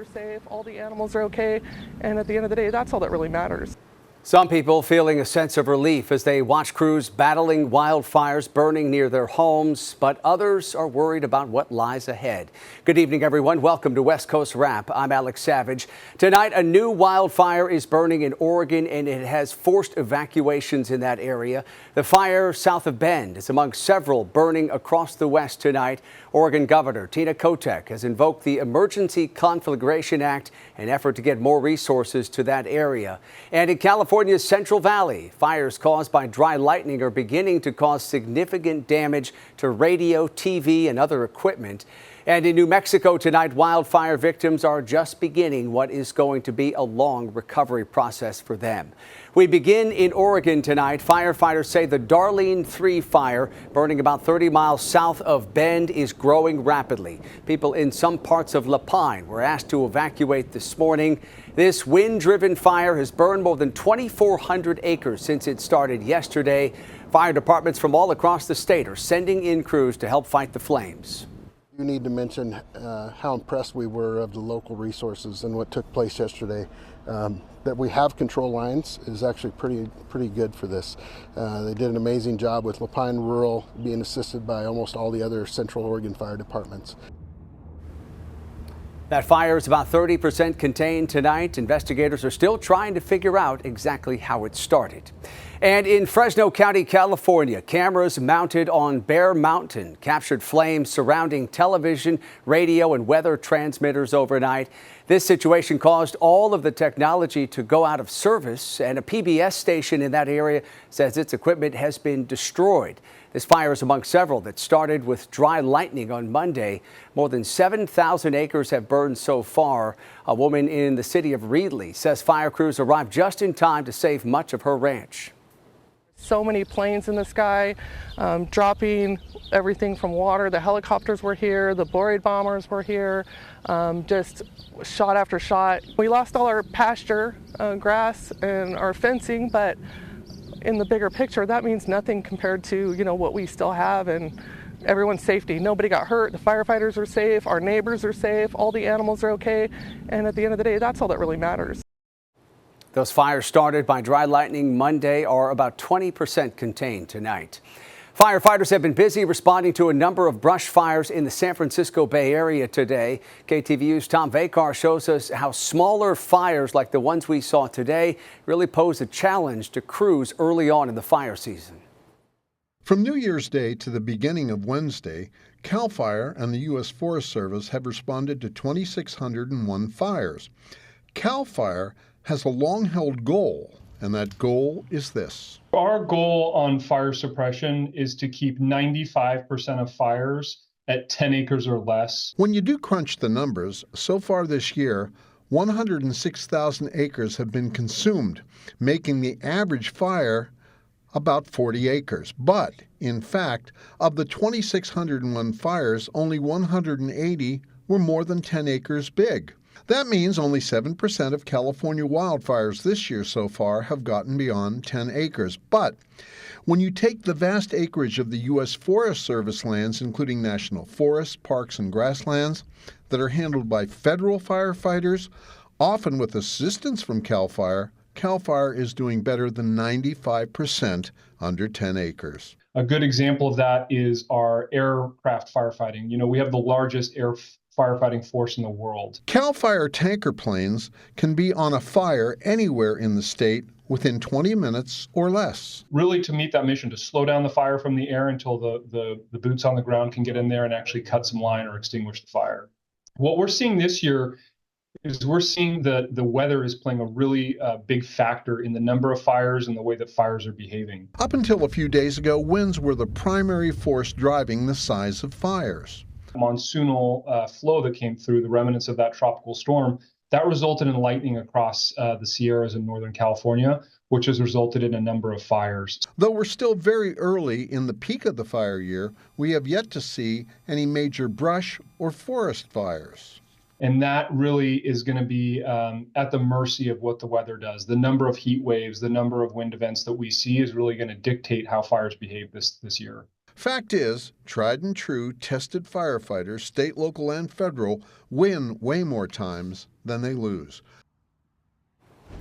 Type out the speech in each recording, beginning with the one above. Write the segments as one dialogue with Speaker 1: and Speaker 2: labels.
Speaker 1: are safe, all the animals are okay, and at the end of the day, that's all that really matters.
Speaker 2: Some people feeling a sense of relief as they watch crews battling wildfires burning near their homes, but others are worried about what lies ahead. Good evening, everyone. Welcome to West Coast Wrap. I'm Alex Savage. Tonight, a new wildfire is burning in Oregon, and it has forced evacuations in that area. The fire south of Bend is among several burning across the West tonight. Oregon Governor Tina Kotek has invoked the Emergency Conflagration Act in an effort to get more resources to that area. And in California's Central Valley, fires caused by dry lightning are beginning to cause significant damage to radio, TV, and other equipment. And in New Mexico tonight, wildfire victims are just beginning what is going to be a long recovery process for them. We begin in Oregon tonight. Firefighters say the Darlene 3 fire, burning about 30 miles south of Bend, is growing rapidly. People in some parts of La Pine were asked to evacuate this morning. This wind-driven fire has burned more than 2,400 acres since it started yesterday. Fire departments from all across the state are sending in crews to help fight the flames.
Speaker 3: You need to mention how impressed we were of the local resources and what took place yesterday. That we have control lines is actually pretty good for this. They did an amazing job with La Pine Rural being assisted by almost all the other Central Oregon fire departments.
Speaker 2: That fire is about 30% contained tonight. Investigators are still trying to figure out exactly how it started. And in Fresno County, California, cameras mounted on Bear Mountain captured flames surrounding television, radio, and weather transmitters overnight. This situation caused all of the technology to go out of service, and a PBS station in that area says its equipment has been destroyed. This fire is among several that started with dry lightning on Monday. More than 7,000 acres have burned so far. A woman in the city of Reedley says fire crews arrived just in time to save much of her ranch.
Speaker 1: So many planes in the sky, dropping everything from water. The helicopters were here, the Boread bombers were here, just shot after shot. We lost all our pasture, grass, and our fencing, but in the bigger picture, that means nothing compared to, what we still have and everyone's safety. Nobody got hurt. The firefighters are safe. Our neighbors are safe. All the animals are okay. And at the end of the day, that's all that really matters.
Speaker 2: Those fires started by dry lightning Monday are about 20% contained tonight. Firefighters have been busy responding to a number of brush fires in the San Francisco Bay Area today. KTVU's Tom Vakar shows us how smaller fires like the ones we saw today really pose a challenge to crews early on in the fire season.
Speaker 4: From New Year's Day to the beginning of Wednesday, CAL FIRE and the U.S. Forest Service have responded to 2,601 fires. CAL FIRE has a long-held goal, and that goal is this.
Speaker 5: Our goal on fire suppression is to keep 95% of fires at 10 acres or less.
Speaker 4: When you do crunch the numbers, so far this year, 106,000 acres have been consumed, making the average fire about 40 acres. But, in fact, of the 2,601 fires, only 180 were more than 10 acres big. That means only 7% of California wildfires this year so far have gotten beyond 10 acres. But when you take the vast acreage of the U.S. Forest Service lands, including national forests, parks, and grasslands, that are handled by federal firefighters, often with assistance from CAL FIRE is doing better than 95% under 10 acres.
Speaker 5: A good example of that is our aircraft firefighting. We have the largest air firefighting force in the world.
Speaker 4: CAL FIRE tanker planes can be on a fire anywhere in the state within 20 minutes or less.
Speaker 5: Really to meet that mission, to slow down the fire from the air until the boots on the ground can get in there and actually cut some line or extinguish the fire. What we're seeing this year is we're seeing the weather is playing a really big factor in the number of fires and the way that fires are behaving.
Speaker 4: Up until a few days ago, winds were the primary force driving the size of fires.
Speaker 5: Monsoonal flow that came through, the remnants of that tropical storm, that resulted in lightning across the Sierras in Northern California, which has resulted in a number of fires.
Speaker 4: Though we're still very early in the peak of the fire year, we have yet to see any major brush or forest fires.
Speaker 5: And that really is going to be at the mercy of what the weather does. The number of heat waves, the number of wind events that we see is really going to dictate how fires behave this year.
Speaker 4: Fact is, tried and true, tested firefighters, state, local, and federal, win way more times than they lose.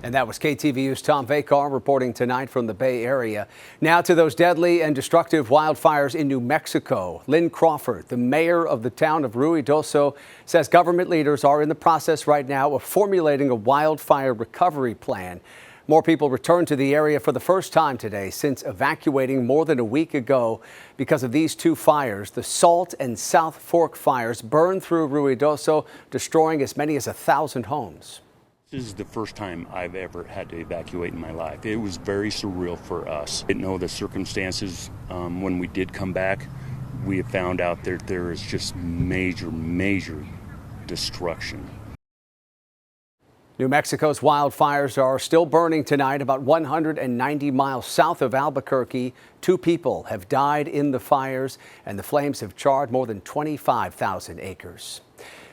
Speaker 2: And that was KTVU's Tom Vakar reporting tonight from the Bay Area. Now to those deadly and destructive wildfires in New Mexico. Lynn Crawford, the mayor of the town of Ruidoso, says government leaders are in the process right now of formulating a wildfire recovery plan. More people returned to the area for the first time today since evacuating more than a week ago because of these two fires. The Salt and South Fork fires burned through Ruidoso, destroying as many as 1,000 homes.
Speaker 6: This is the first time I've ever had to evacuate in my life. It was very surreal for us. Didn't know the circumstances. When we did come back, we have found out that there is just major destruction.
Speaker 2: New Mexico's wildfires are still burning tonight about 190 miles south of Albuquerque. 2 people have died in the fires, and the flames have charred more than 25,000 acres.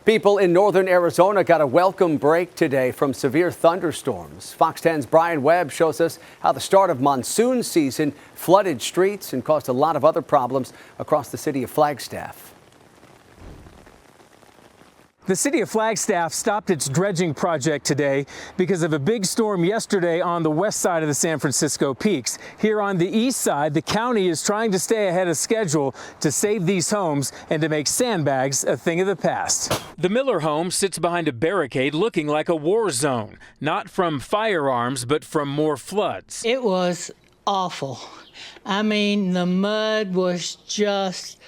Speaker 2: People in northern Arizona got a welcome break today from severe thunderstorms. Fox 10's Brian Webb shows us how the start of monsoon season flooded streets and caused a lot of other problems across the city of Flagstaff.
Speaker 7: The city of Flagstaff stopped its dredging project today because of a big storm yesterday on the west side of the San Francisco Peaks. Here on the east side, the county is trying to stay ahead of schedule to save these homes and to make sandbags a thing of the past. The Miller home sits behind a barricade looking like a war zone, not from firearms, but from more floods.
Speaker 8: It was awful. I mean, the mud was just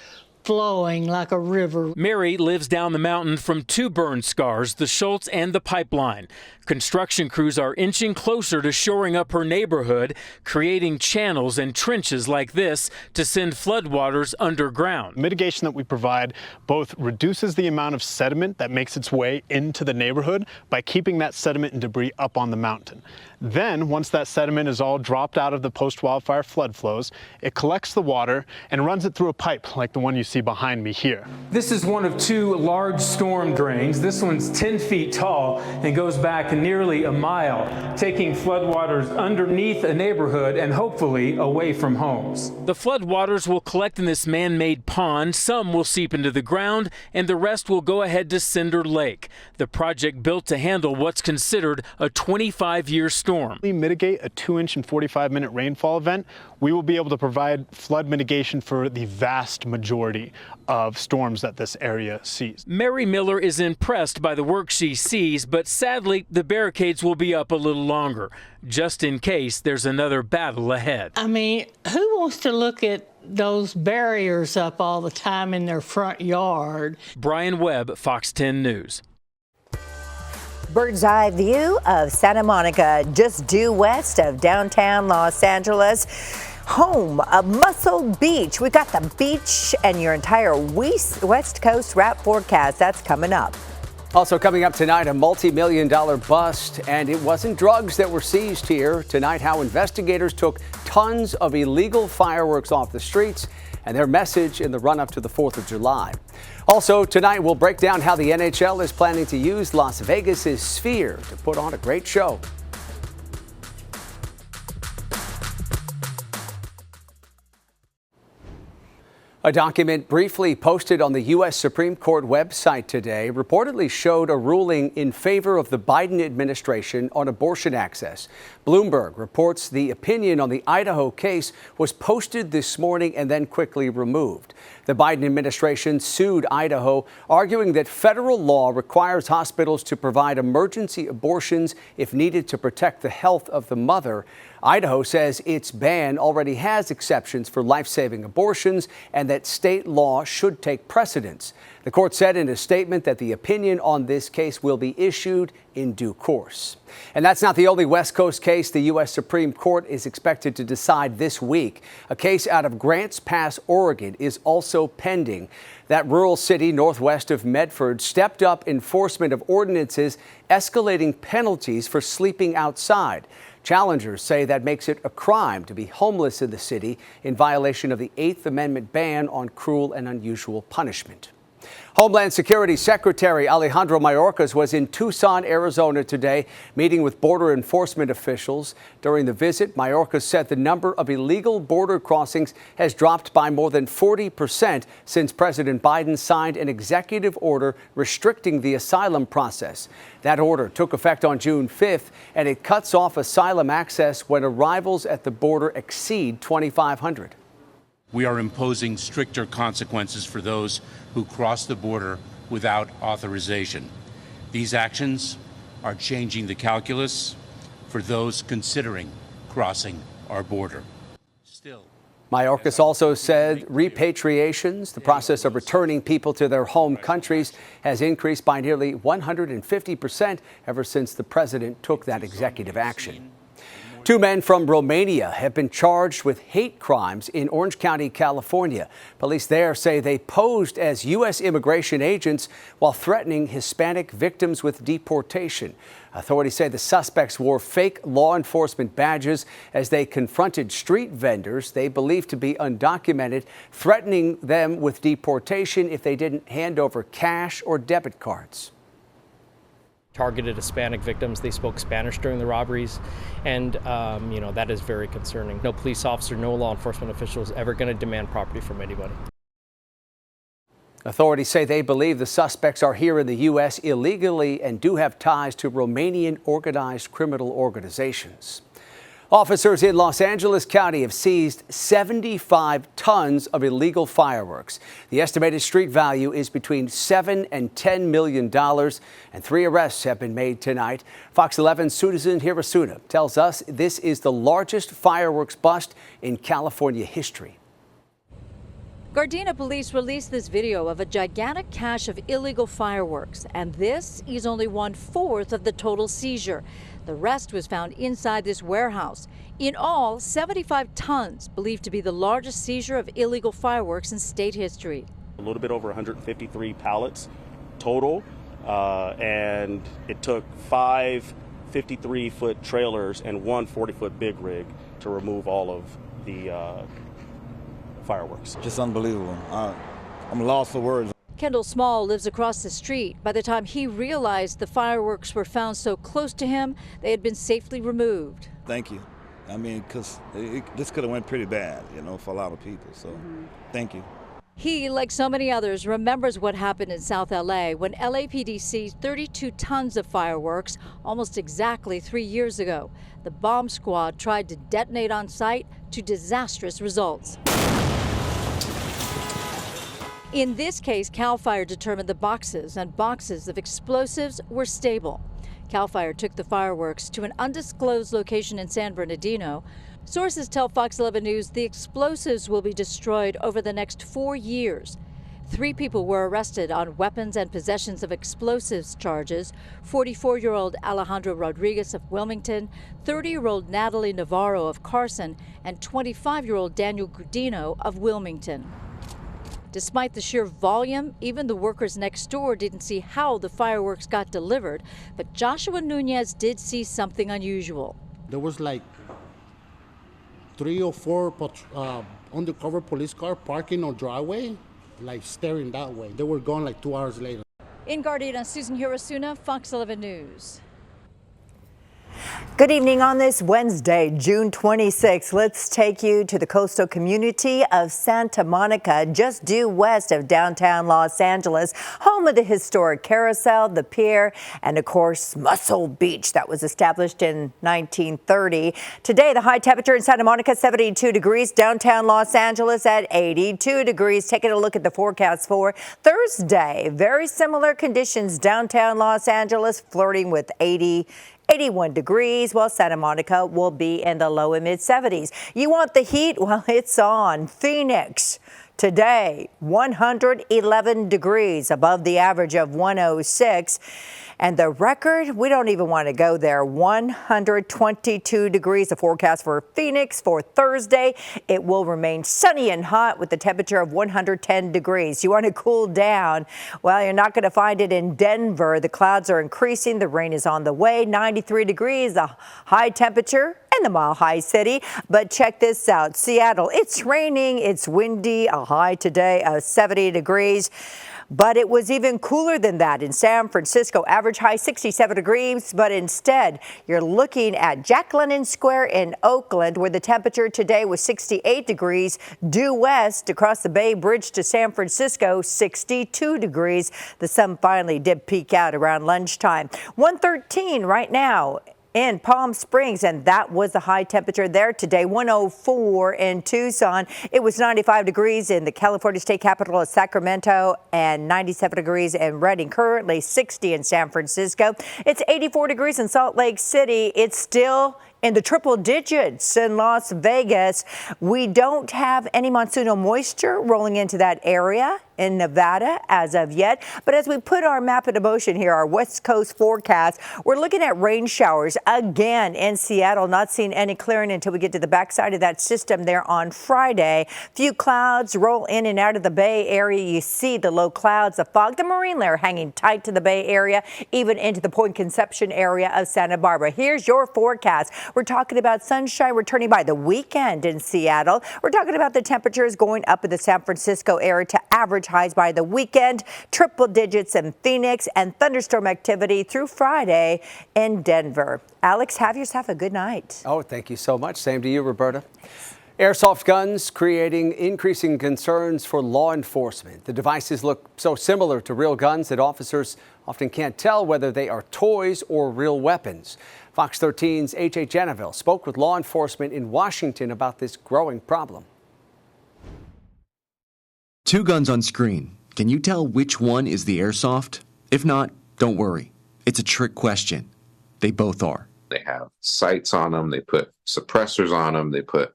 Speaker 8: flowing like a river.
Speaker 7: Mary lives down the mountain from 2 burn scars, the Schultz and the pipeline. Construction crews are inching closer to shoring up her neighborhood, creating channels and trenches like this to send floodwaters underground.
Speaker 9: Mitigation that we provide both reduces the amount of sediment that makes its way into the neighborhood by keeping that sediment and debris up on the mountain. Then, once that sediment is all dropped out of the post-wildfire flood flows, it collects the water and runs it through a pipe like the one you see behind me here.
Speaker 7: This is one of 2 large storm drains. This one's 10 feet tall and goes back nearly a mile, taking floodwaters underneath a neighborhood and hopefully away from homes. The floodwaters will collect in this man-made pond. Some will seep into the ground and the rest will go ahead to Cinder Lake. The project built to handle what's considered a 25-year storm.
Speaker 9: We mitigate a 2-inch and 45-minute rainfall event. We will be able to provide flood mitigation for the vast majority of storms that this area sees.
Speaker 7: Mary Miller is impressed by the work she sees, but sadly, the barricades will be up a little longer, just in case there's another battle ahead.
Speaker 8: I mean, who wants to look at those barriers up all the time in their front yard?
Speaker 7: Brian Webb, Fox 10 News.
Speaker 10: Bird's eye view of Santa Monica, just due west of downtown Los Angeles. Home of Muscle Beach. We got the beach and your entire West Coast wrap forecast. That's coming up.
Speaker 2: Also coming up tonight, a multi-million-dollar bust, and it wasn't drugs that were seized here. Tonight, how investigators took tons of illegal fireworks off the streets and their message in the run-up to the 4th of July. Also tonight, we'll break down how the NHL is planning to use Las Vegas's Sphere to put on a great show. A document briefly posted on the U.S. Supreme Court website today reportedly showed a ruling in favor of the Biden administration on abortion access. Bloomberg reports the opinion on the Idaho case was posted this morning and then quickly removed. The Biden administration sued Idaho, arguing that federal law requires hospitals to provide emergency abortions if needed to protect the health of the mother. Idaho says its ban already has exceptions for life-saving abortions and that state law should take precedence. The court said in a statement that the opinion on this case will be issued in due course. And that's not the only West Coast case the U.S. Supreme Court is expected to decide this week. A case out of Grants Pass, Oregon is also pending. That rural city northwest of Medford stepped up enforcement of ordinances, escalating penalties for sleeping outside. Challengers say that makes it a crime to be homeless in the city in violation of the 8th Amendment ban on cruel and unusual punishment. Homeland Security Secretary Alejandro Mayorkas was in Tucson, Arizona today, meeting with border enforcement officials. During the visit, Mayorkas said the number of illegal border crossings has dropped by more than 40% since President Biden signed an executive order restricting the asylum process. That order took effect on June 5th, and it cuts off asylum access when arrivals at the border exceed 2,500.
Speaker 11: We are imposing stricter consequences for those who cross the border without authorization. These actions are changing the calculus for those considering crossing our border. Still,
Speaker 2: Mayorkas also said repatriations, the process of returning people to their home countries, has increased by nearly 150% ever since the president took that executive action. 2 men from Romania have been charged with hate crimes in Orange County, California. Police there say they posed as U.S. immigration agents while threatening Hispanic victims with deportation. Authorities say the suspects wore fake law enforcement badges as they confronted street vendors they believed to be undocumented, threatening them with deportation if they didn't hand over cash or debit cards.
Speaker 12: Targeted Hispanic victims. They spoke Spanish during the robberies, and that is very concerning. No police officer, no law enforcement official is ever going to demand property from anybody.
Speaker 2: Authorities say they believe the suspects are here in the U.S. illegally and do have ties to Romanian organized criminal organizations. Officers in Los Angeles County have seized 75 tons of illegal fireworks. The estimated street value is between $7 and $10 million, and 3 arrests have been made tonight. Fox 11's Susan Hirasuna tells us this is the largest fireworks bust in California history.
Speaker 13: Gardena police released this video of a gigantic cache of illegal fireworks, and this is only 1/4 of the total seizure. The rest was found inside this warehouse. In all, 75 tons, believed to be the largest seizure of illegal fireworks in state history.
Speaker 14: A little bit over 153 pallets total, and it took 5 53-foot trailers and 1 40-foot big rig to remove all of the fireworks.
Speaker 15: Just unbelievable. I'm lost for words.
Speaker 13: Kendall Small lives across the street. By the time he realized the fireworks were found so close to him, they had been safely removed.
Speaker 15: Thank you. I mean, because this could have went pretty bad, for a lot of people. So thank you.
Speaker 13: He, like so many others, remembers what happened in South LA when LAPD seized 32 tons of fireworks almost exactly 3 years ago. The bomb squad tried to detonate on site to disastrous results. In this case, CAL FIRE determined the boxes and boxes of explosives were stable. CAL FIRE took the fireworks to an undisclosed location in San Bernardino. Sources tell Fox 11 News the explosives will be destroyed over the next 4 years. 3 people were arrested on weapons and possessions of explosives charges: 44-year-old Alejandro Rodriguez of Wilmington, 30-year-old Natalie Navarro of Carson, and 25-year-old Daniel Gudino of Wilmington. Despite the sheer volume, even the workers next door didn't see how the fireworks got delivered, but Joshua Nunez did see something unusual.
Speaker 16: There was like 3 or 4 undercover police cars parking on driveway, like staring that way. They were gone like 2 hours later.
Speaker 13: In Gardena, Susan Hirasuna, Fox 11 News.
Speaker 10: Good evening on this Wednesday, June 26. Let's take you to the coastal community of Santa Monica, just due west of downtown Los Angeles, home of the historic Carousel, the Pier, and of course, Muscle Beach that was established in 1930. Today, the high temperature in Santa Monica, 72 degrees, downtown Los Angeles at 82 degrees. Taking a look at the forecast for Thursday, very similar conditions downtown Los Angeles, flirting with 81 degrees, while Santa Monica will be in the low and mid 70s. You want the heat? Well, it's on. Phoenix today, 111 degrees above the average of 106. And the record, we don't even want to go there, 122 degrees. The forecast for Phoenix for Thursday. It will remain sunny and hot with the temperature of 110 degrees. You want to cool down? Well, you're not going to find it in Denver. The clouds are increasing. The rain is on the way. 93 degrees, the high temperature. And in the Mile High City. But check this out. Seattle, it's raining, it's windy, a high today of 70 degrees. But it was even cooler than that in San Francisco. Average high 67 degrees, but instead you're looking at Jack London Square in Oakland, where the temperature today was 68 degrees. Due west across the Bay Bridge to San Francisco, 62 degrees. The sun finally did peak out around lunchtime. 113 right now in Palm Springs, and that was the high temperature there today. 104 in Tucson. It was 95 degrees in the California state capital of Sacramento and 97 degrees in Redding. Currently 60 in San Francisco. It's 84 degrees in Salt Lake City. It's still in the triple digits in Las Vegas. We don't have any monsoonal moisture rolling into that area in Nevada as of yet. But as we put our map into motion here, our West Coast forecast, we're looking at rain showers again in Seattle. Not seeing any clearing until we get to the backside of that system there on Friday. Few clouds roll in and out of the Bay Area. You see the low clouds, the fog, the marine layer hanging tight to the Bay Area, even into the Point Conception area of Santa Barbara. Here's your forecast. We're talking about sunshine returning by the weekend in Seattle. We're talking about the temperatures going up in the San Francisco area to average highs by the weekend, triple digits in Phoenix, and thunderstorm activity through Friday in Denver. Alex, have yourself a good night.
Speaker 2: Oh, thank you so much. Same to you, Roberta. Airsoft guns creating increasing concerns for law enforcement. The devices look so similar to real guns that officers often can't tell whether they are toys or real weapons. Fox 13's H.A. Geneville spoke with law enforcement in Washington about this growing problem.
Speaker 17: Two guns on screen. Can you tell which one is the airsoft? If not, don't worry. It's a trick question. They both are.
Speaker 18: They have sights on them. They put suppressors on them. They put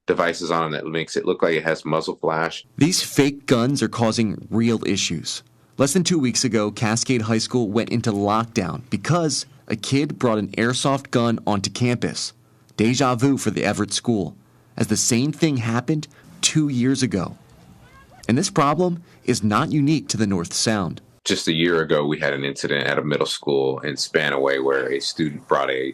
Speaker 18: devices on them that makes it look like it has muzzle flash.
Speaker 17: These fake guns are causing real issues. Less than 2 weeks ago, Cascade High School went into lockdown because a kid brought an airsoft gun onto campus. Deja vu for the Everett school, as the same thing happened 2 years ago. And this problem is not unique to the North Sound.
Speaker 18: Just a year ago, we had an incident at a middle school in Spanaway where a student brought a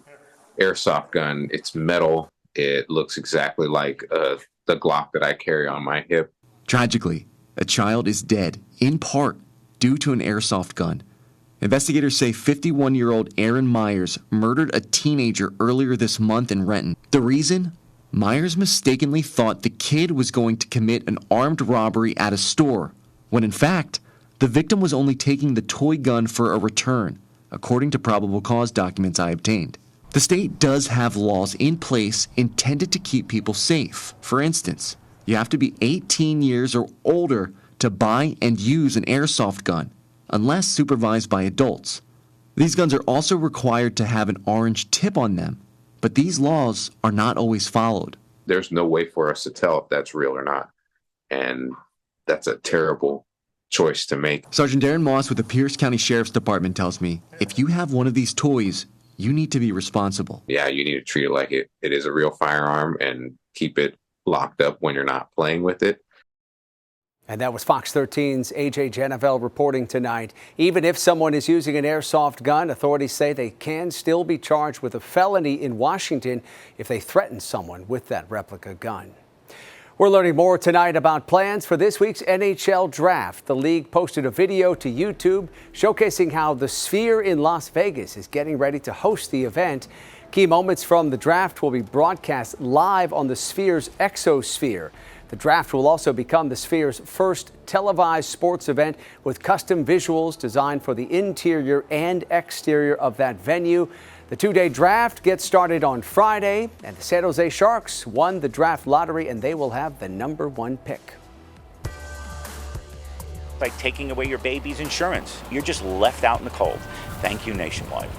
Speaker 18: airsoft gun. It's metal. It looks exactly like the Glock that I carry on my hip.
Speaker 17: Tragically, a child is dead, in part, due to an airsoft gun. Investigators say 51-year-old Aaron Myers murdered a teenager earlier this month in Renton. The reason? Myers mistakenly thought the kid was going to commit an armed robbery at a store, when in fact, the victim was only taking the toy gun for a return, according to probable cause documents I obtained. The state does have laws in place intended to keep people safe. For instance, you have to be 18 years or older to buy and use an airsoft gun, unless supervised by adults. These guns are also required to have an orange tip on them, but these laws are not always followed.
Speaker 18: There's no way for us to tell if that's real or not, and that's a terrible choice to make.
Speaker 17: Sergeant Darren Moss with the Pierce County Sheriff's Department tells me, if you have one of these toys, you need to be responsible.
Speaker 18: Yeah, you need to treat it like it is a real firearm and keep it locked up when you're not playing with it.
Speaker 2: And that was Fox 13's A.J. Geneville reporting tonight. Even if someone is using an airsoft gun, authorities say they can still be charged with a felony in Washington if they threaten someone with that replica gun. We're learning more tonight about plans for this week's NHL Draft. The league posted a video to YouTube showcasing how the Sphere in Las Vegas is getting ready to host the event. Key moments from the draft will be broadcast live on the Sphere's Exosphere. The draft will also become the Sphere's first televised sports event with custom visuals designed for the interior and exterior of that venue. The two-day draft gets started on Friday, and the San Jose Sharks won the draft lottery, and they will have the #1 pick.
Speaker 19: By taking away your baby's insurance, you're just left out in the cold. Thank you, Nationwide.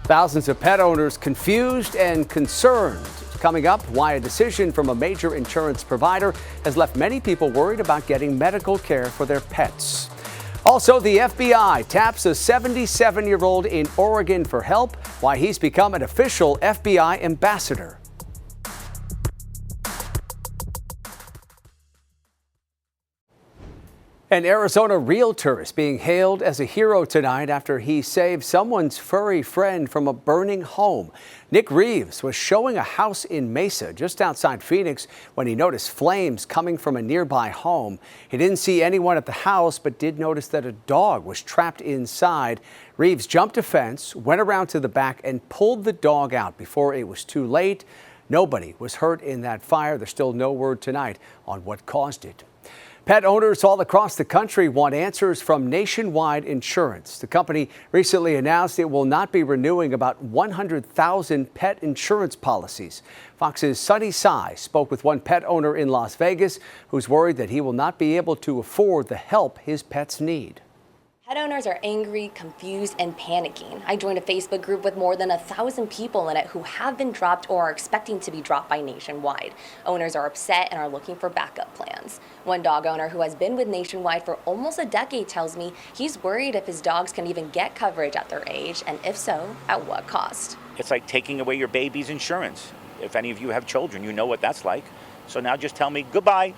Speaker 2: Thousands of pet owners confused and concerned. Coming up, why a decision from a major insurance provider has left many people worried about getting medical care for their pets. Also, the FBI taps a 77-year-old in Oregon for help, why he's become an official FBI ambassador. An Arizona realtor is being hailed as a hero tonight after he saved someone's furry friend from a burning home. Nick Reeves was showing a house in Mesa just outside Phoenix when he noticed flames coming from a nearby home. He didn't see anyone at the house, but did notice that a dog was trapped inside. Reeves jumped a fence, went around to the back and pulled the dog out before it was too late. Nobody was hurt in that fire. There's still no word tonight on what caused it. Pet owners all across the country want answers from Nationwide Insurance. The company recently announced it will not be renewing about 100,000 pet insurance policies. Fox's Sunny Sai spoke with one pet owner in Las Vegas who's worried that he will not be able to afford the help his pets need.
Speaker 20: Pet owners are angry, confused, and panicking. I joined a Facebook group with more than 1,000 people in it who have been dropped or are expecting to be dropped by Nationwide. Owners are upset and are looking for backup plans. One dog owner who has been with Nationwide for almost a decade tells me he's worried if his dogs can even get coverage at their age, and if so, at what cost.
Speaker 19: It's like taking away your baby's insurance. If any of you have children, you know what that's like. So now just tell me goodbye.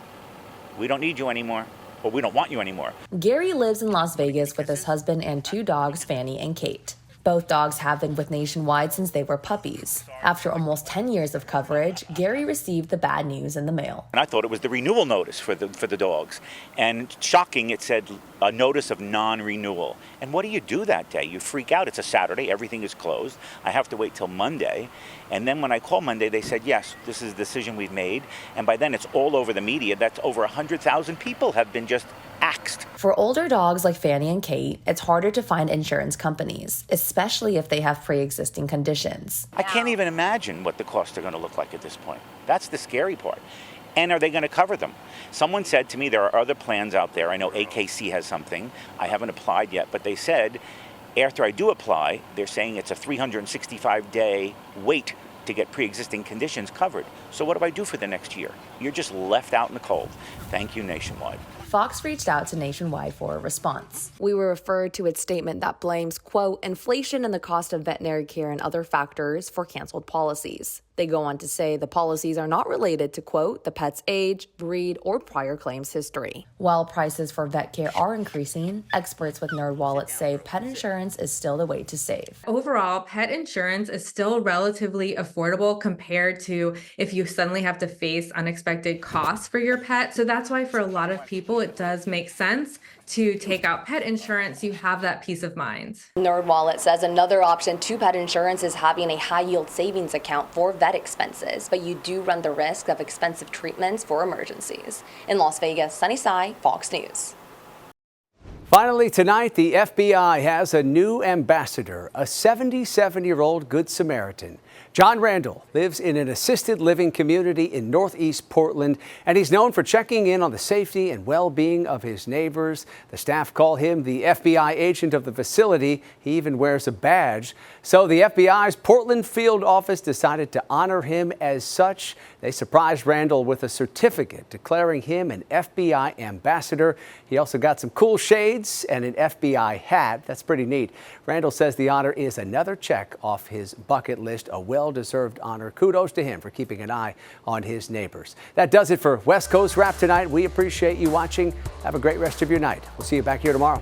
Speaker 19: We don't need you anymore. Or we don't want you anymore.
Speaker 20: Gary lives in Las Vegas with his husband and two dogs, Fanny and Kate. Both dogs have been with Nationwide since they were puppies. After almost 10 years of coverage, Gary received the bad news in the mail.
Speaker 19: And I thought it was the renewal notice for the dogs. And shocking, it said a notice of non-renewal. And what do you do that day? You freak out. It's a Saturday. Everything is closed. I have to wait till Monday. And then when I called Monday, they said, yes, this is the decision we've made. And by then, it's all over the media. That's over 100,000 people have been just axed.
Speaker 20: For older dogs like Fanny and Kate, it's harder to find insurance companies, especially if they have pre-existing conditions.
Speaker 19: I can't even imagine what the costs are going to look like at this point. That's the scary part. And are they going to cover them? Someone said to me there are other plans out there. I know AKC has something. I haven't applied yet, but they said after I do apply, they're saying it's a 365-day wait to get pre-existing conditions covered. So what do I do for the next year? You're just left out in the cold. Thank you, Nationwide.
Speaker 20: Fox reached out to Nationwide for a response. We were referred to its statement that blames, quote, inflation and the cost of veterinary care and other factors for canceled policies. They go on to say the policies are not related to, quote, the pet's age, breed, or prior claims history. While prices for vet care are increasing, experts with NerdWallet say pet insurance is still the way to save.
Speaker 21: Overall, pet insurance is still relatively affordable compared to if you suddenly have to face unexpected costs for your pet. So that's why for a lot of people, it does make sense to take out pet insurance. You have that peace of mind.
Speaker 20: NerdWallet says another option to pet insurance is having a high-yield savings account for vet expenses, but you do run the risk of expensive treatments for emergencies. In Las Vegas, Sunny Sai, Fox News.
Speaker 2: Finally tonight, the FBI has a new ambassador, a 77-year-old Good Samaritan. John Randall lives in an assisted living community in Northeast Portland, and he's known for checking in on the safety and well-being of his neighbors. The staff call him the FBI agent of the facility. He even wears a badge. So the FBI's Portland field office decided to honor him as such. They surprised Randall with a certificate declaring him an FBI ambassador. He also got some cool shades and an FBI hat. That's pretty neat. Randall says the honor is another check off his bucket list, a well-deserved honor. Kudos to him for keeping an eye on his neighbors. That does it for West Coast Wrap tonight. We appreciate you watching. Have a great rest of your night. We'll see you back here tomorrow.